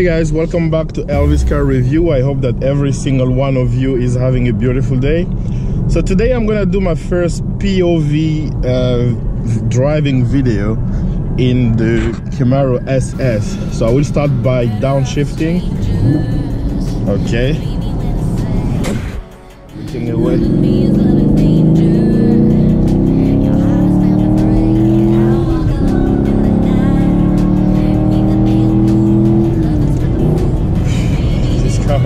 Hey guys, welcome back to Elvis Car Review. I hope that every single one of you is having a beautiful day. So today I'm gonna do my first POV driving video in the Camaro SS. So I will start by downshifting. Okay. Looking away.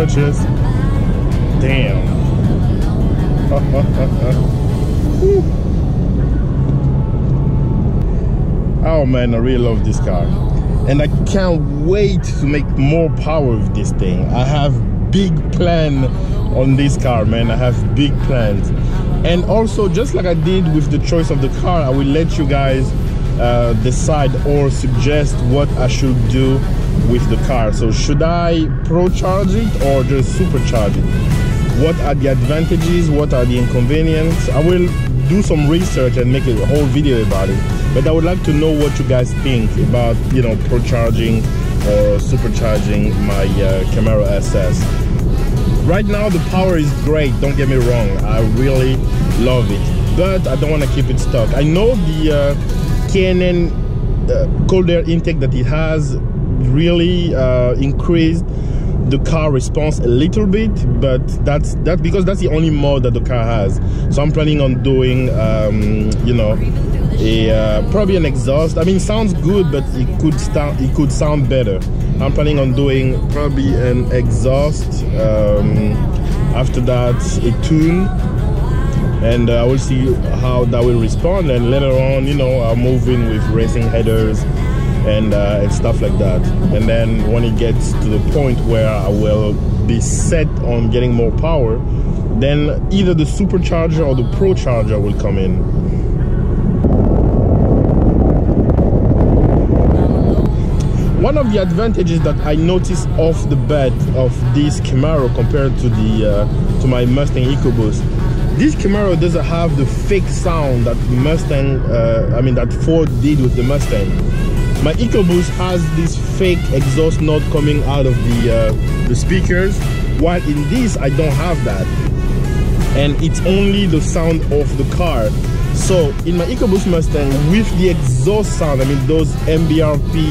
Just damn. Oh man, I really love this car, and I can't wait to make more power with this thing. I have big plan on this car, man. I have big plans. And also, just like I did with the choice of the car, I will let you guys decide or suggest what I should do with the car. So should I pro charge it or just supercharge it? What are the advantages? What are the inconveniences? I will do some research and make a whole video about it, but I would like to know what you guys think about, you know, pro charging or supercharging my Camaro SS. Right now the power is great, don't get me wrong, I really love it, but I don't want to keep it stuck. I know the K&N cold air intake that it has really increased the car response a little bit, but that's because that's the only mode that the car has. So I'm planning on doing you know, probably an exhaust. I mean, it sounds good, but it could sound better. I'm planning on doing probably an exhaust, after that a tune, and I will see how that will respond, and later on, you know, I'll move in with racing headers and stuff like that. And then when it gets to the point where I will be set on getting more power, then either the supercharger or the pro charger will come in. One of the advantages that I noticed off the bat of this Camaro compared to the to my Mustang EcoBoost, this Camaro doesn't have the fake sound that Mustang, I mean that Ford did with the Mustang. My EcoBoost has this fake exhaust note coming out of the speakers, while in this I don't have that, and it's only the sound of the car. So in my EcoBoost Mustang, with the exhaust sound, I mean those MBRP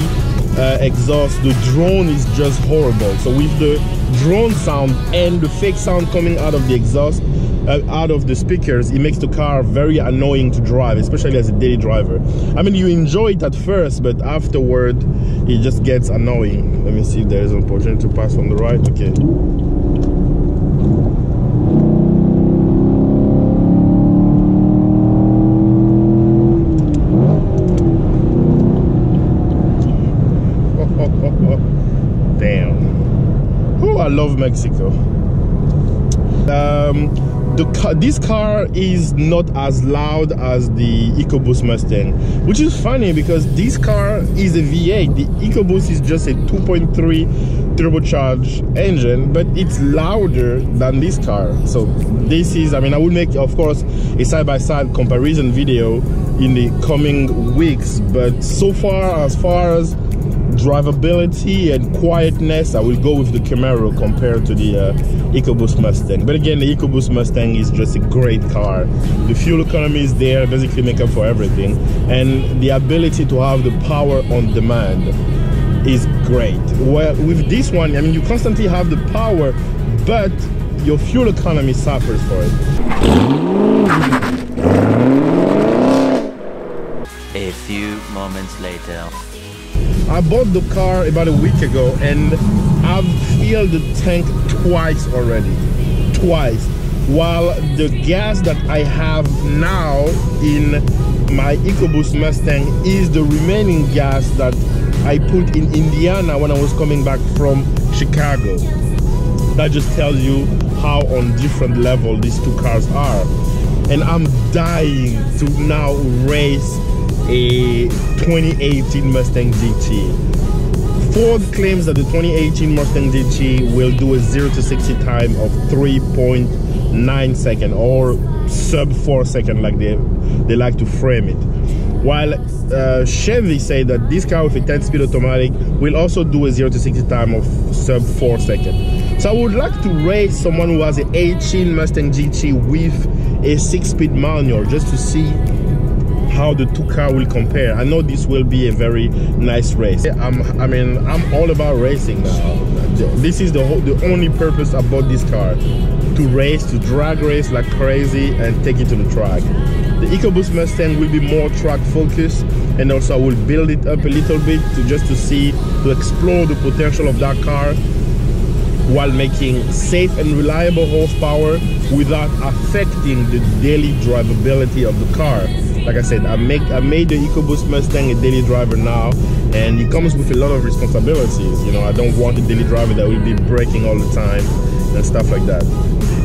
exhaust, the drone is just horrible. So with the drone sound and the fake sound coming out of the exhaust, out of the speakers, it makes the car very annoying to drive, especially as a daily driver. I mean, you enjoy it at first, but afterward it just gets annoying. Let me see if there is an opportunity to pass on the right. Okay. Damn. Oh, I love Mexico. This car is not as loud as the EcoBoost Mustang, which is funny because this car is a V8. The EcoBoost is just a 2.3 turbocharged engine, but it's louder than this car. So this is, I mean, I will make, of course, a side-by-side comparison video in the coming weeks, but so far as drivability and quietness, I will go with the Camaro compared to the EcoBoost Mustang. But again, the EcoBoost Mustang is just a great car. The fuel economy is there, basically make up for everything, and the ability to have the power on demand is great. Well, with this one, I mean, you constantly have the power, but your fuel economy suffers for it. A few moments later. I bought the car about a week ago and I've filled the tank twice already. Twice. While the gas that I have now in my EcoBoost Mustang is the remaining gas that I put in Indiana when I was coming back from Chicago. That just tells you how on different level these two cars are. And I'm dying to now race a 2018 Mustang GT. Ford claims that the 2018 Mustang GT will do a 0 to 60 time of 3.9 seconds or sub 4 seconds, like they like to frame it. while Chevy say that this car with a 10-speed automatic will also do a 0 to 60 time of sub 4 seconds. So I would like to race someone who has an 18 Mustang GT with a 6-speed manual, just to see how the two cars will compare. I know this will be a very nice race. I'm all about racing now. This is the only purpose about this car, to race, to drag race like crazy and take it to the track. The EcoBoost Mustang will be more track focused, and also I will build it up a little bit to explore the potential of that car while making safe and reliable horsepower without affecting the daily drivability of the car. Like I said, I made the EcoBoost Mustang a daily driver now, and it comes with a lot of responsibilities. You know, I don't want a daily driver that will be braking all the time and stuff like that.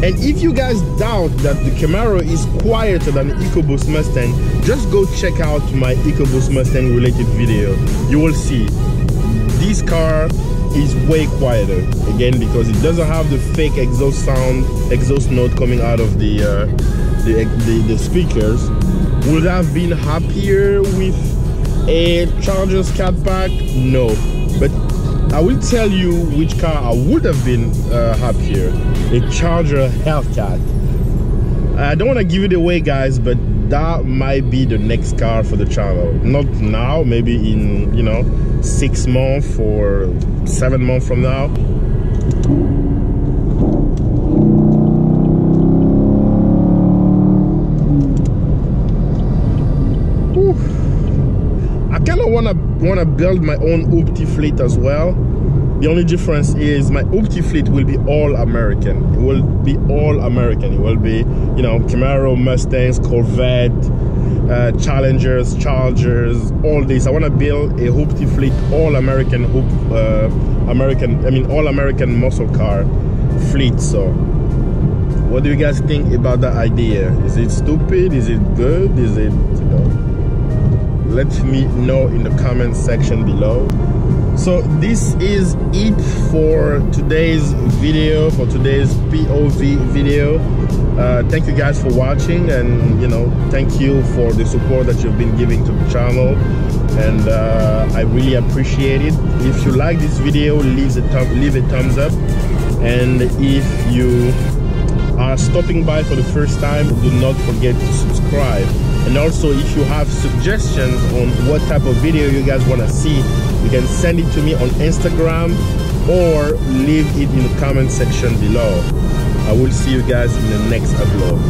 And if you guys doubt that the Camaro is quieter than the EcoBoost Mustang, just go check out my EcoBoost Mustang related video. You will see this car is way quieter, again, because it doesn't have the fake exhaust note coming out of the speakers. Would I have been happier with a Charger's Cat Pack? No, but I will tell you which car I would have been happier. A Charger Hellcat. I don't want to give it away, guys, but that might be the next car for the channel. Not now, maybe in 6 months or 7 months from now. I kind of wanna build my own Opti fleet as well. The only difference is my Opti fleet will be all American. It will be all American. It will be, Camaro, Mustangs, Corvette, Challengers, Chargers, all this. I want to build a Opti fleet, all American, all American muscle car fleet. So, what do you guys think about that idea? Is it stupid? Is it good? Is it, let me know in the comment section below. So this is it for today's video, for today's POV video. Thank you guys for watching, and thank you for the support that you've been giving to the channel, and I really appreciate it. If you like this video, leave a thumbs up, and if you are stopping by for the first time, do not forget to subscribe. And also, if you have suggestions on what type of video you guys want to see, you can send it to me on Instagram or leave it in the comment section below. I will see you guys in the next upload.